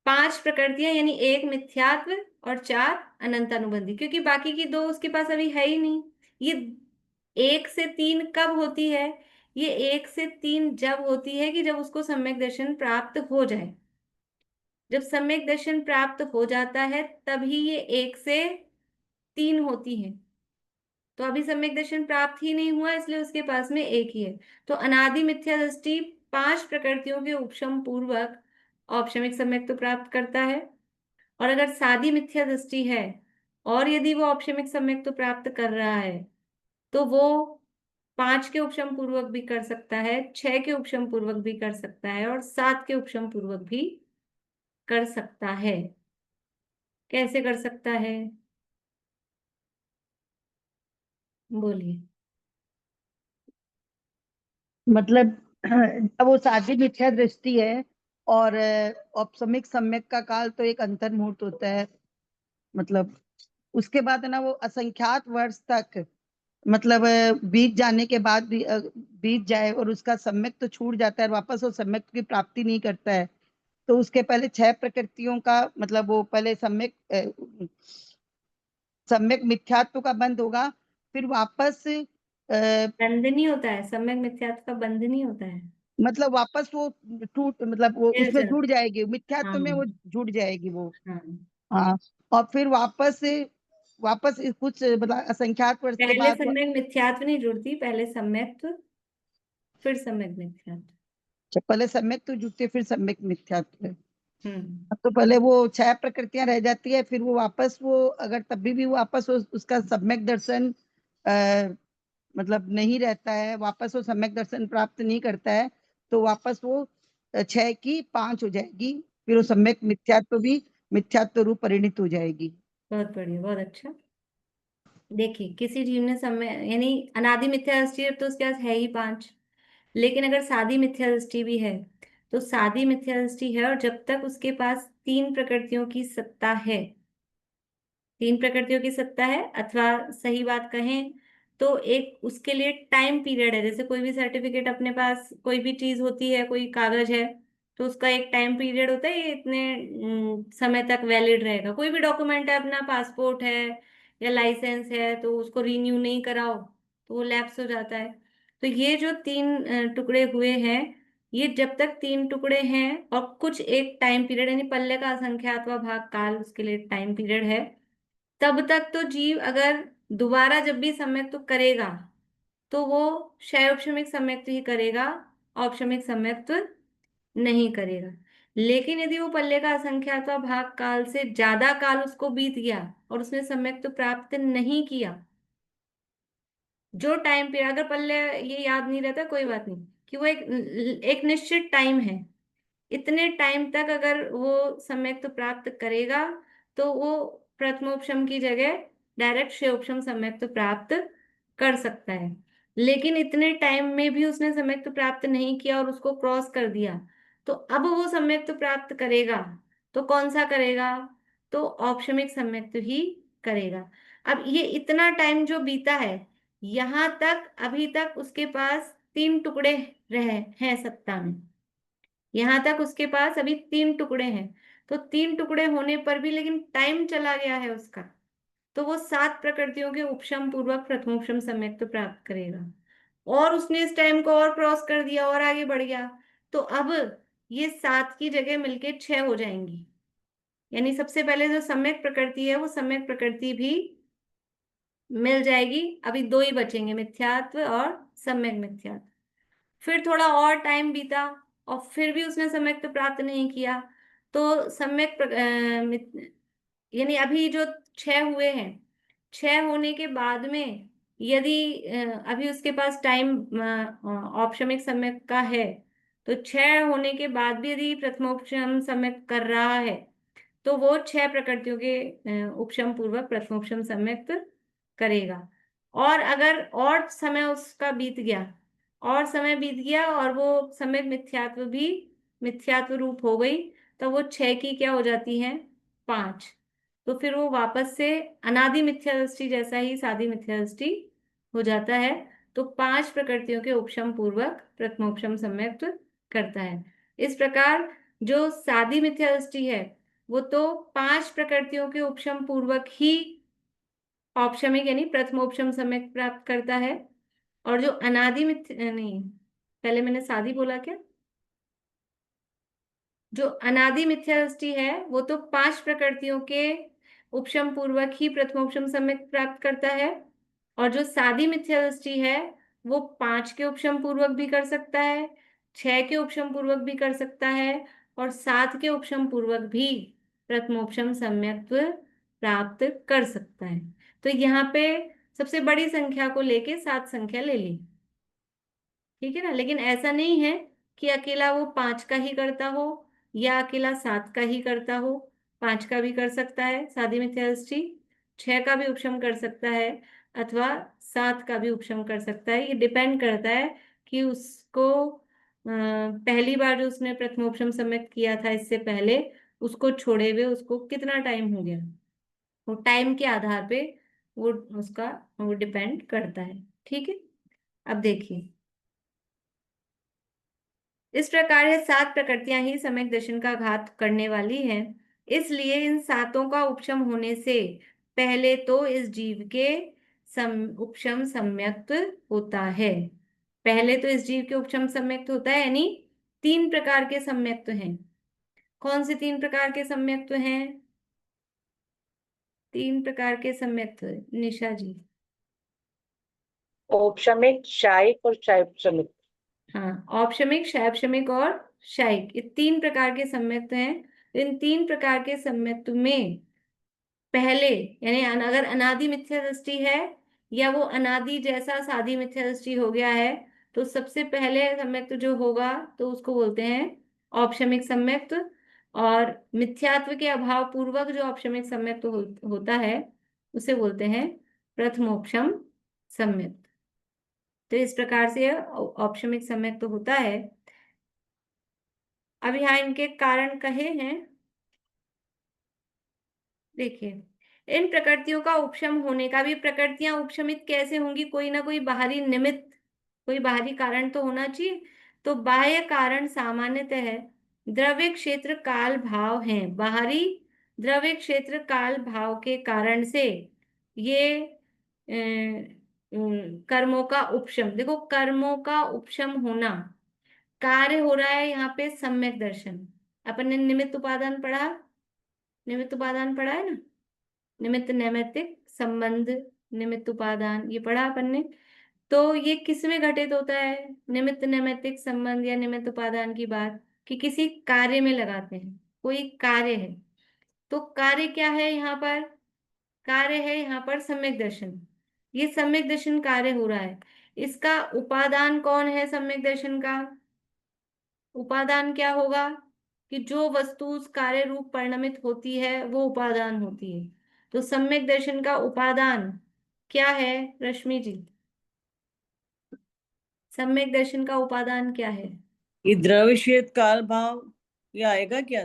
A: पांच प्रकृतियां, यानी एक मिथ्यात्व और चार अनंत अनुबंधी, क्योंकि बाकी की दो उसके पास अभी है ही नहीं। ये एक से तीन कब होती है? ये एक से तीन जब होती है कि जब उसको सम्यक दर्शन प्राप्त हो जाए। जब सम्यक दर्शन प्राप्त हो जाता है तभी ये एक से तीन होती है। तो अभी सम्यक दर्शन प्राप्त ही नहीं हुआ, इसलिए उसके पास में एक ही है। तो अनादि मिथ्या दृष्टि पांच प्रकृतियों के उपशम पूर्वक औपशमिक सम्यक तो प्राप्त करता है। और अगर सादी मिथ्या दृष्टि है और यदि वो औपशमिक सम्यक तो प्राप्त कर रहा है, तो वो पांच के उपशम पूर्वक भी कर सकता है, छह के उपशम पूर्वक भी कर सकता है और सात के उपशम पूर्वक भी कर सकता है। कैसे कर सकता है? बोलिए।
H: मतलब जब वो साधी मिथ्या दृष्टि है और औपसमिक सम्यक का काल तो एक अंतर मुहूर्त होता है, मतलब उसके बाद है ना वो असंख्यात वर्ष तक, मतलब बीत जाने के बाद भी बीत जाए और उसका सम्यक तो छूट जाता है, वापस वो सम्यक की प्राप्ति नहीं करता है। तो उसके पहले 6 प्रकृतियों का मतलब वो पहले सम्यक मिथ्यात्व का बंध होगा, फिर वापस
A: बंध नहीं होता है, सम्यक मिथ्यात्व का बंध नहीं होता है।
H: मतलब वापस वो टूट मतलब वो
A: मिल
H: उसमें
A: जाता।
H: जुड़ जाएगी,
A: हाँ
H: मिथ्यात्व में वो जुड़ जाएगी वो।
A: हाँ।
H: हाँ, और फिर वापस कुछ मतलब असंख्यात वर्ष के
A: पहले
H: बाद
A: सम्यक मिथ्यात्व नहीं जुड़ती, पहले सम्यक फिर सम्यक मिथ्यात्व।
H: पहले सम्यक तो जुड़ते फिर सम्यक मिथ्यात्व है।
A: हम्म।
H: तो पहले वो 6 प्रकृतियां रह जाती है, फिर वो वापस वो अगर तभी भी वापस उसका सम्यक दर्शन मतलब नहीं रहता है, वापस वो सम्यक दर्शन प्राप्त नहीं करता है, तो वापस वो 6 की 5 हो जाएगी, फिर वो सम्यक मिथ्यात्व भी मिथ्यात्व रूप परिणित हो जाएगी।
A: बहुत बढ़िया, बहुत अच्छा। देखिए, किसी जीव ने समय यानी अनादि मिथ्या दृष्टि अब तो उसके पास है ही 5, लेकिन अगर सादी मिथ्या दृष्टि भी है, तो सादी मिथ्या दृष्टि है और जब तक उसके पास 3 प्रकृतियों की सत्ता है, 3 प्रकृतियों की सत्ता है, अथवा सही बात कहें तो एक उसके लिए टाइम पीरियड है। जैसे कोई भी सर्टिफिकेट अपने पास, कोई भी चीज होती है, कोई कागज है, तो उसका एक टाइम पीरियड होता है, ये इतने समय तक वैलिड रहेगा। कोई भी डॉक्यूमेंट है, अपना पासपोर्ट है या लाइसेंस है, तो उसको रीन्यू नहीं कराओ तो वो लैप्स हो जाता है। तो ये जो 3 टुकड़े हुए हैं, ये जब तक 3 टुकड़े हैं और कुछ एक टाइम पीरियड, यानी पल्ले का असंख्यातवा भाग काल उसके लिए टाइम पीरियड है, तब तक तो जीव अगर दोबारा जब भी सम्यक्त करेगा तो वो क्षयोपशमिक सम्यक्त ही करेगा, औपशमिक सम्यक्त नहीं करेगा। लेकिन यदि वो पल्ले का असंख्यातवा भाग काल से ज्यादा काल उसको बीत गया और उसने सम्यक्त प्राप्त नहीं किया, जो टाइम पीरियड, अगर पल्ले ये याद नहीं रहता कोई बात नहीं, कि वो एक एक निश्चित टाइम है, इतने टाइम तक अगर वो सम्यक्त प्राप्त करेगा तो वो प्रथमोपशम की जगह डायरेक्ट क्षयोपशम सम्यक्त प्राप्त कर सकता है। लेकिन इतने टाइम में भी उसने सम्यक्त प्राप्त नहीं किया और उसको क्रॉस कर दिया, तो अब वो सम्यक्त प्राप्त करेगा तो कौन सा करेगा? तो औपशमिक सम्यक्त ही करेगा। अब ये इतना टाइम जो बीता है, यहां तक अभी तक उसके पास 3 टुकड़े रहे हैं सत्ता में, यहां तक उसके पास अभी 3 टुकड़े हैं। तो 3 टुकड़े होने पर भी लेकिन टाइम चला गया है उसका, तो वो 7 प्रकृतियों के उपशम पूर्वक प्रथमोपशम सम्यक्त प्राप्त करेगा। और उसने इस टाइम को और क्रॉस कर दिया और आगे बढ़ गया, तो अब ये 7 की जगह मिलके 6 हो जाएंगी। यानी सबसे पहले जो सम्यक प्रकृति है, वो सम्यक प्रकृति भी मिल जाएगी। अभी 2 ही बचेंगे, मिथ्यात्व और सम्यक मिथ्यात्व। फिर थोड़ा और टाइम बीता और फिर भी उसने सम्यक प्राप्त नहीं किया, तो यानी अभी जो 6 हुए हैं, 6 होने के बाद में यदि अभी उसके पास टाइम औपशमिक सम्यक का है, तो 6 होने के बाद भी यदि प्रथमोपशम सम्यक कर रहा है, तो वो 6 प्रकृतियों के उपशम पूर्वक प्रथमोपशम सम्यक्त करेगा। और अगर और समय उसका बीत गया, और समय बीत गया और वो सम्यक मिथ्यात्व भी मिथ्यात्व रूप हो गई, तो वो 6 की क्या हो जाती है? 5। तो फिर वो वापस से अनादि मिथ्या दृष्टि जैसा ही सादी मिथ्या दृष्टि हो जाता है। तो 5 प्रकृतियों के उपशम पूर्वक प्रथमोपशम सम्यक्त करता है। इस प्रकार जो सादी मिथ्या दृष्टि है, वो तो 5 प्रकृतियों के उपशम पूर्वक ही औपशमिक यानी प्रथमोपशम सम्यक्त प्राप्त करता है। और जो अनादि मिथ्या, नहीं, पहले मैंने सादी बोला क्या? जो अनादि मिथ्या दृष्टि है, वो तो 5 प्रकृतियों के उपशम पूर्वक ही प्रथमोपशम सम्यक्त प्राप्त करता है। और जो सादी मिथ्या दृष्टि है, वो 5 के उपशम पूर्वक भी कर सकता है, 6 के उपशम पूर्वक भी कर सकता है, और 7 के उपशम पूर्वक भी प्रथमोपशम सम्यक्त प्राप्त कर सकता है। तो यहाँ पे सबसे बड़ी संख्या को लेके 7 संख्या ले ली, ठीक है ना। लेकिन ऐसा नहीं है कि अकेला वो 5 का ही करता हो या अकेला 7 का ही करता हो। 5 का भी कर सकता है सादी मिथ्या दृष्टि, 6 का भी उपशम कर सकता है, अथवा 7 का भी उपशम कर सकता है। ये डिपेंड करता है कि उसको पहली बार जो उसने प्रथमोपशम सम्यक किया था इससे पहले, उसको छोड़े हुए उसको कितना टाइम हो गया। वो टाइम के आधार पे वो उसका वो डिपेंड करता है। ठीक है, अब देखिए, इस प्रकार ये 7 प्रकृतियां ही सम्यक दर्शन का घात करने वाली हैं। इसलिए इन सातों का उपशम होने से पहले तो इस जीव के उपशम सम्यक्त होता है। पहले तो इस जीव के उपशम सम्यक्त होता है, यानी 3 प्रकार के सम्यक्त हैं। कौन से 3 प्रकार के सम्यक्त हैं? 3 प्रकार के सम्यक्त, निशा जी।
B: औपशमिक, शायिक और शैवशमिक।
A: हाँ, औपशमिक, शैवशमिक और शायिक, ये 3 प्रकार के सम्यक्त हैं। इन 3 प्रकार के सम्यक्त में पहले, यानी अगर अनादि मिथ्या दृष्टि है या वो अनादि जैसा सादी मिथ्या दृष्टि हो गया है, तो सबसे पहले सम्यक्त जो होगा तो उसको बोलते हैं औपशमिक सम्यक्त। और मिथ्यात्व के अभाव पूर्वक जो औपशमिक सम्यक्त होता है उसे बोलते हैं प्रथमोपशम सम्यक्त। तो इस प्रकार से औपशमिक सम्यक्त तो होता है। अब यहाँ इनके कारण कहे हैं, देखिए, इन प्रकृतियों का उपशम होने का भी, प्रकृतियां उपशमित कैसे होंगी? कोई ना कोई बाहरी निमित्त, कोई बाहरी कारण तो होना चाहिए। तो बाह्य कारण सामान्यतः द्रव्य क्षेत्र काल भाव हैं। बाहरी द्रव्य क्षेत्र काल भाव के कारण से ये कर्मों का उपशम, देखो कर्मों का उपशम होना, कार्य हो रहा है यहाँ पे सम्यक दर्शन। अपन ने निमित्त उपादान पढ़ा, निमित्त उपादान पढ़ा है ना, निमित्त नैमित्तिक संबंध, निमित्त उपादान, ये पढ़ा अपन ने। तो ये किस में घटित होता है? निमित्त नैमित्तिक संबंध या निमित्त उपादान की बात कि किसी कार्य में लगाते हैं, कोई कार्य है। तो कार्य क्या है यहाँ पर? कार्य है यहाँ पर सम्यक दर्शन। ये सम्यक दर्शन कार्य हो रहा है, इसका उपादान कौन है? सम्यक दर्शन का उपादान क्या होगा? कि जो वस्तु उस कार्य रूप परिणमित होती है वो उपादान होती है। तो सम्यक दर्शन का उपादान क्या है रश्मि जी? सम्यक दर्शन का उपादान क्या है?
G: ये द्रव्य क्षेत्र काल भाव, ये आएगा क्या?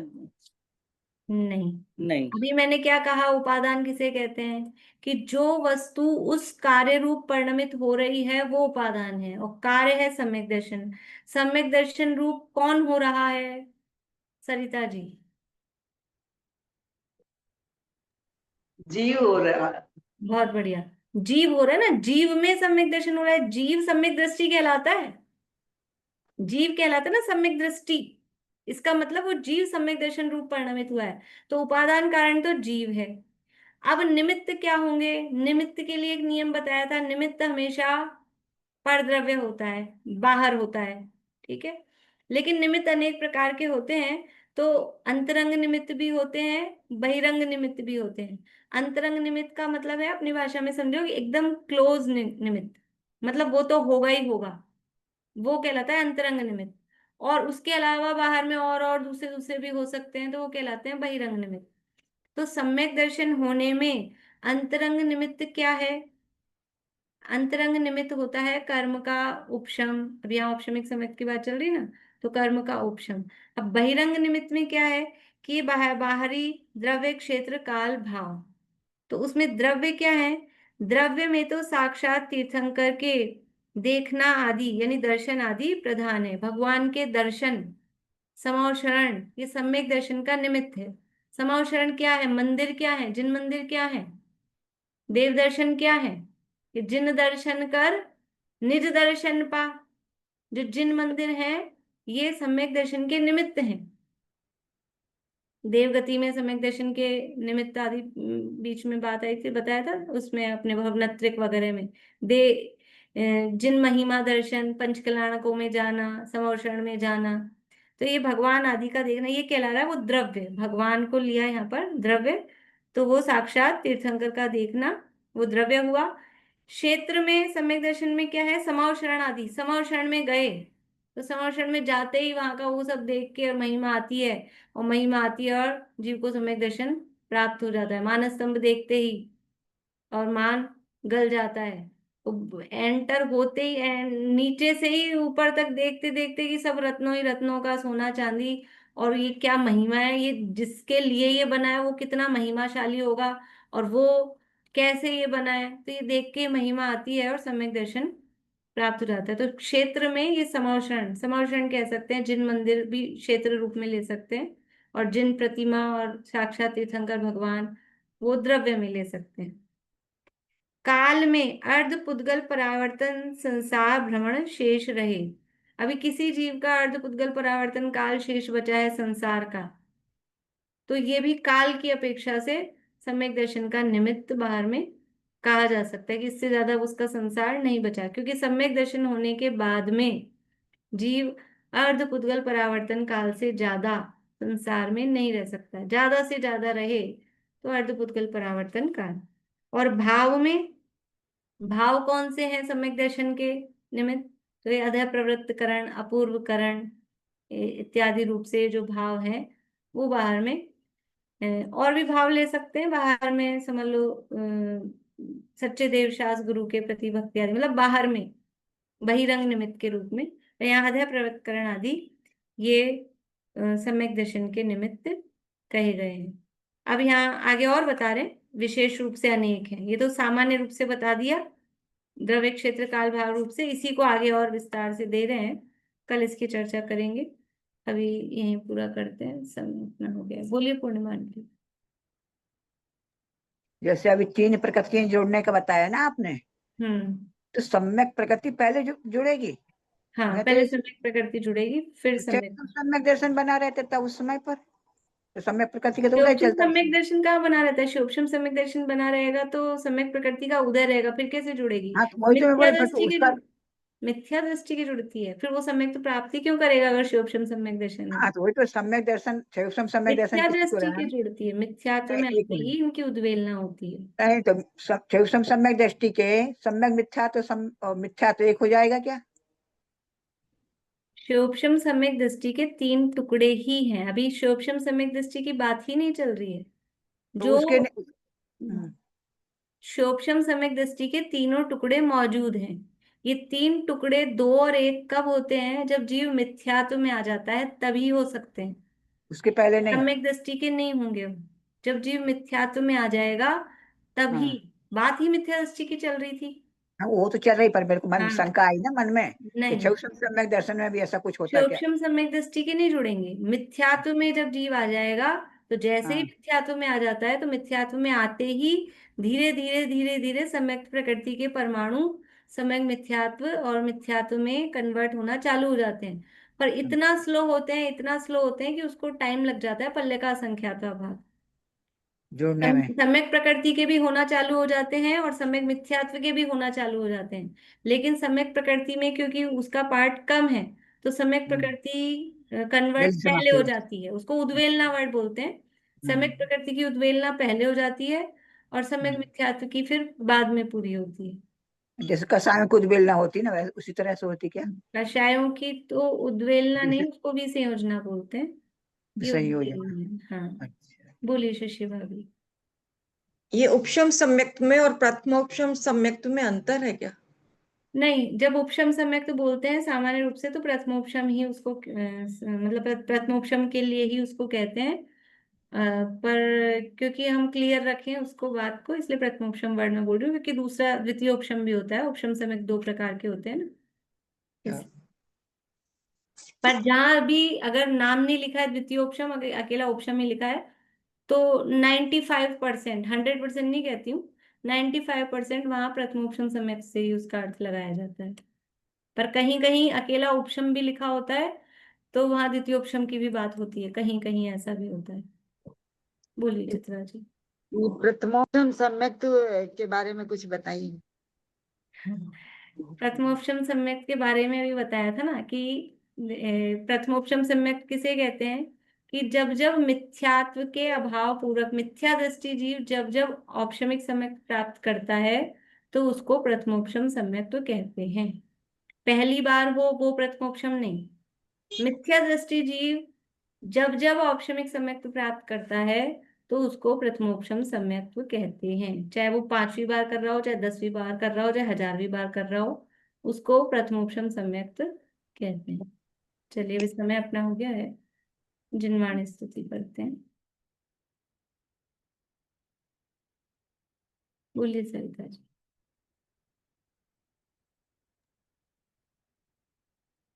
A: नहीं,
G: नहीं।
A: अभी मैंने क्या कहा, उपादान किसे कहते हैं? कि जो वस्तु उस कार्य रूप परिणमित हो रही है वो उपादान है, और कार्य है सम्यक दर्शन। सम्यक दर्शन रूप कौन हो रहा है सरिता जी?
G: जीव हो रहा।
A: बहुत बढ़िया, जीव हो रहा है ना, जीव में सम्यक दर्शन हो रहा है। जीव सम्यक दृष्टि कहलाता है, जीव कहलाता है ना सम्यक दृष्टि। इसका मतलब वो जीव सम्यक दर्शन रूप परिणमित हुआ है, तो उपादान कारण तो जीव है। अब निमित्त क्या होंगे? निमित्त के लिए एक नियम बताया था, निमित्त हमेशा परद्रव्य होता है, बाहर होता है। ठीक है, लेकिन निमित्त अनेक प्रकार के होते हैं। तो अंतरंग निमित्त भी होते हैं, बहिरंग निमित्त भी होते हैं। अंतरंग निमित्त का मतलब है अपनी भाषा में समझो कि एकदम क्लोज निमित्त, मतलब वो तो होगा ही होगा, वो कहलाता है अंतरंग निमित्त। और उसके अलावा बाहर में और दूसरे दूसरे भी हो सकते हैं, तो वो कहलाते हैं बहिरंग निमित्त। तो सम्यक दर्शन होने में अंतरंग निमित्त क्या है? अंतरंग निमित्त होता है कर्म का उपशम। अब यहाँ औपशमिक सम्यक की बात चल रही ना, तो कर्म का उपशम। अब बहिरंग निमित्त में क्या है? कि बाहरी द्रव्य क्षेत्र काल भाव। तो उसमें द्रव्य क्या है? द्रव्य में तो साक्षात तीर्थंकर के देखना आदि यानी दर्शन आदि प्रधान है। भगवान के दर्शन, समावशरण, ये सम्यक दर्शन का निमित्त है। समावशरण क्या है? मंदिर क्या है? जिन मंदिर क्या है? देव दर्शन क्या है? कि जिन दर्शन कर निज दर्शन पा। जो जिन मंदिर है ये सम्यक दर्शन के निमित्त हैं। देवगति में सम्यक दर्शन के निमित्त आदि बीच में बात आई थी, बताया था उसमें अपने भवनत्रिक वगैरह में। दे जिन महिमा दर्शन, पंचकल्याणकों में जाना, समोषण में जाना, तो ये भगवान आदि का देखना, ये कहला रहा है वो द्रव्य। भगवान को लिया यहाँ पर द्रव्य, तो वो साक्षात तीर्थंकर का देखना वो द्रव्य हुआ। क्षेत्र में सम्यक दर्शन में क्या है? समावशरण आदि, समावशरण में गए, तो समर्षण में जाते ही वहां का वो सब देख के और महिमा आती है, और महिमा आती है और जीव को सम्यक दर्शन प्राप्त हो जाता है। मानस स्तंभ देखते ही और मान गल जाता है। तो एंटर होते ही नीचे से ही ऊपर तक देखते देखते कि सब रत्नों ही रत्नों का, सोना चांदी, और ये क्या महिमा है, ये जिसके लिए ये बना है वो कितना महिमाशाली होगा, और वो कैसे ये बना है, तो ये देख के महिमा आती है और सम्यक दर्शन प्राप्त हो जाता है। तो क्षेत्र में ये समर्षण, समर्षण कह सकते हैं, जिन मंदिर भी क्षेत्र रूप में ले सकते हैं, और जिन प्रतिमा और साक्षात तीर्थंकर भगवान वो द्रव्य में ले सकते हैं। काल में अर्ध पुद्गल परावर्तन संसार भ्रमण शेष रहे। अभी किसी जीव का अर्ध पुद्गल परावर्तन काल शेष बचा है संसार का, तो ये भी काल की अपेक्षा से सम्यक दर्शन का निमित्त बाहर में कहा जा सकता है कि इससे ज्यादा उसका संसार नहीं बचा, क्योंकि सम्यक दर्शन होने के बाद में जीव अर्ध पुद्गल परावर्तन काल से ज्यादा संसार में नहीं रह सकता। ज्यादा से ज्यादा रहे तो अर्ध पुद्गल परावर्तन काल। और भाव में, भाव कौन से हैं सम्यक दर्शन के निमित्त? तो ये अधः प्रवृत्त करण, अपूर्व करण इत्यादि रूप से जो भाव है वो बाहर में, और भी भाव ले सकते हैं बाहर में, समझ लो सच्चे देव शास्त्र गुरु के प्रति भक्ति आदि, मतलब बाहर में बहिरंग निमित्त के रूप में। तो यहाँ अधः प्रवृत्त करण आदि ये सम्यक दर्शन के निमित्त कहे गए हैं। अब यहाँ आगे और बता रहे हैं, विशेष रूप से अनेक हैं। ये तो सामान्य रूप से बता दिया, द्रव्य क्षेत्र काल भाव रूप से, इसी को आगे और विस्तार से दे रहे हैं, कल इसकी चर्चा करेंगे। अभी यहीं पूरा करते हैं, समय इतना हो गया। बोलिए पूर्णिमा आंटी।
I: जैसे अभी तीन प्रकृतियां जोड़ने का बताया ना आपने,
A: हम्म,
I: तो सम्यक प्रकृति पहले जुड़ेगी।
A: हाँ,
I: मैं तो
A: पहले सम्यक प्रकृति जुड़ेगी, फिर सम्यक।
I: सम्यक दर्शन बना रहते था उस समय पर, तो सम्यक प्रकृति का तो उदय
A: शिवोपम
I: चलता
A: सम्यक
I: है।
A: दर्शन कहाँ बना रहता है? शिवोपम सम्यक दर्शन बना रहेगा तो सम्यक प्रकृति का उदय रहेगा, फिर कैसे जुड़ेगी?
I: हाँ, तो वही तो मैं
A: मिथ्या
I: बोल फिर तो
A: दृष्टि की
I: उसका।
A: मिथ्या दृष्टि की जुड़ती है, फिर वो सम्यक तो प्राप्ति क्यों करेगा अगर शिवोपम सम्यक दर्शन है?
I: हाँ, तो वही तो सम्यक दर्शन, शिवसम सम्यक दर्शन
A: मिथ्या
I: किसी को
A: दृष्टि
I: रहा
A: की
I: ना।
A: जुड़ती है, मिथ्यात्व में
I: एक
A: आते
I: मिनट,
A: ही इनकी उद्वेलना होती है।
I: नहीं तो शिवसम सम्यक दृष्टि के सम्यक मिथ्या तो और मिथ्या तो एक हो जाएगा क्या?
A: शिवोपम सम्यक दृष्टि के तीन टुकड़े ही हैं, अभी शिवोपम सम्यक दृष्टि की बात ही नहीं चल रही है।
I: तो
A: जो
I: उसके हम्म,
A: शोभशम सम्यक दृष्टि के तीनों टुकड़े मौजूद हैं। ये तीन टुकड़े दो और एक कब होते हैं? जब जीव मिथ्यात्व में आ जाता है तभी हो सकते हैं,
I: उसके पहले नहीं।
A: सम्यक दृष्टि के नहीं होंगे वो। जब जीव मिथ्यात्व में आ जाएगा तभी।
I: हाँ,
A: बात ही मिथ्या दृष्टि की चल रही थी।
I: हाँ, वो तो चल रही, पर मेरे को मन
A: हाँ,
I: शंका आई ना मन में कि
A: नहीं,
I: शिवसम सम्यक दर्शन में भी ऐसा कुछ होता क्या?
A: सूक्ष्म सम्यक दृष्टि के नहीं जुड़ेंगे। मिथ्यात्व में जब जीव आ जाएगा, तो जैसे ही
I: हाँ,
A: मिथ्यात्व में आ जाता है, तो मिथ्यात्व में आते ही धीरे धीरे धीरे धीरे सम्यक प्रकृति के परमाणु सम्यक मिथ्यात्व और मिथ्यात्व में कन्वर्ट होना चालू हो जाते हैं। पर इतना स्लो होते हैं, इतना स्लो होते हैं कि उसको टाइम लग जाता है, पल्ले का असंख्याता भाग।
I: जोड़ने में।
A: सम्यक प्रकृति के भी होना चालू हो जाते हैं और सम्यक मिथ्यात्व के भी होना चालू हो जाते हैं, लेकिन सम्यक प्रकृति में क्योंकि उसका पार्ट कम है, तो सम्यक
I: हम्म,
A: प्रकृति कन्वर्ट
I: जल्दी
A: पहले
I: समाप्त हो
A: हो
I: जाए।
A: जाती है, उसको उद्वेलना वर्ड बोलते हैं। सम्यक
I: हम्म,
A: प्रकृति की उद्वेलना पहले हो जाती है और सम्यक
I: हम्म।
A: मिथ्यात्व की फिर बाद में पूरी होती है।
I: जैसे कसायों की उद्वेलना होती ना, वैसे उसी तरह से होती क्या?
A: कषायों की तो उद्वेलना नहीं,
I: जैसे
A: उसको भी संयोजना बोलते हैं। ये
I: सही हो जाए।
A: उद्वेलना है, हाँ।
I: अच्छा।
A: बोलिए शशि भाभी।
J: ये उपशम सम्यक्त में और प्रथमोपशम सम्यक्त में अंतर है क्या?
A: नहीं, जब उपशम सम्यक तो बोलते हैं सामान्य रूप से, तो प्रथमोपशम ही उसको मतलब प्रथमोपशम के लिए ही उसको कहते हैं। पर क्योंकि हम क्लियर रखें उसको बात को, इसलिए प्रथमोपशम वर्ड में बोल रही हूँ, क्योंकि दूसरा द्वितीय उपशम भी होता है, उपशम सम्यक दो प्रकार के होते हैं ना, इस। पर जहां भी अगर नाम नहीं लिखा है द्वितीय उपशम, अगर अकेला उपशम ही लिखा है, तो 95%, 100% नहीं कहती हूँ, 95% वहां प्रथमोपशम सम्यक से ही उसका अर्थ लगाया जाता है। पर कहीं कहीं अकेला उपशम भी लिखा होता है, तो वहां द्वितीय उपशम की भी बात होती है, कहीं कहीं ऐसा भी होता है। बोलिए चित्रा जी।
B: ये प्रथमोपम सम्यक के बारे में कुछ बताइए।
A: प्रथमोपशम सम्यक के बारे में भी बताया था ना कि प्रथमोपशम सम्यक किसे कहते हैं? कि जब जब मिथ्यात्व के अभाव पूर्वक मिथ्या दृष्टि जीव जब जब औपशमिक सम्यक प्राप्त करता है, तो उसको प्रथमोपशम सम्यक तो कहते हैं। पहली बार हो वो प्रथमोपशम नहीं। मिथ्या दृष्टि जीव जब जब औपशमिक सम्यक्त्व प्राप्त करता है तो उसको प्रथमोपशम सम्यक्त्व कहते हैं। चाहे वो 5वीं बार कर रहा हो, चाहे 10वीं बार कर रहा हो, चाहे 1000वीं बार कर रहा हो, उसको प्रथमोपशम सम्यक्त्व कहते हैं। चलिए अब इस समय अपना हो गया है, जिनवाणी स्तुति करते हैं। बोलिए सरिता जी।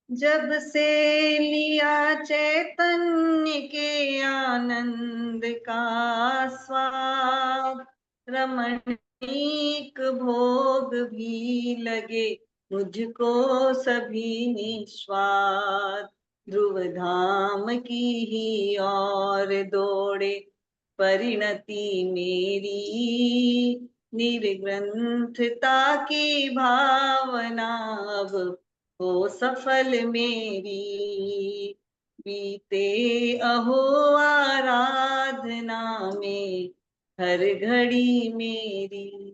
J: जब से लिया चैतन्य के आनंद का स्वाद, रमणीक भोग भी लगे मुझको सभी निस्वाद। ध्रुव धाम की ही ओर दौड़े परिणति मेरी, निर्ग्रंथता की भावना अब हो सफल मेरी। बीते अहो आराधना में हर घड़ी मेरी।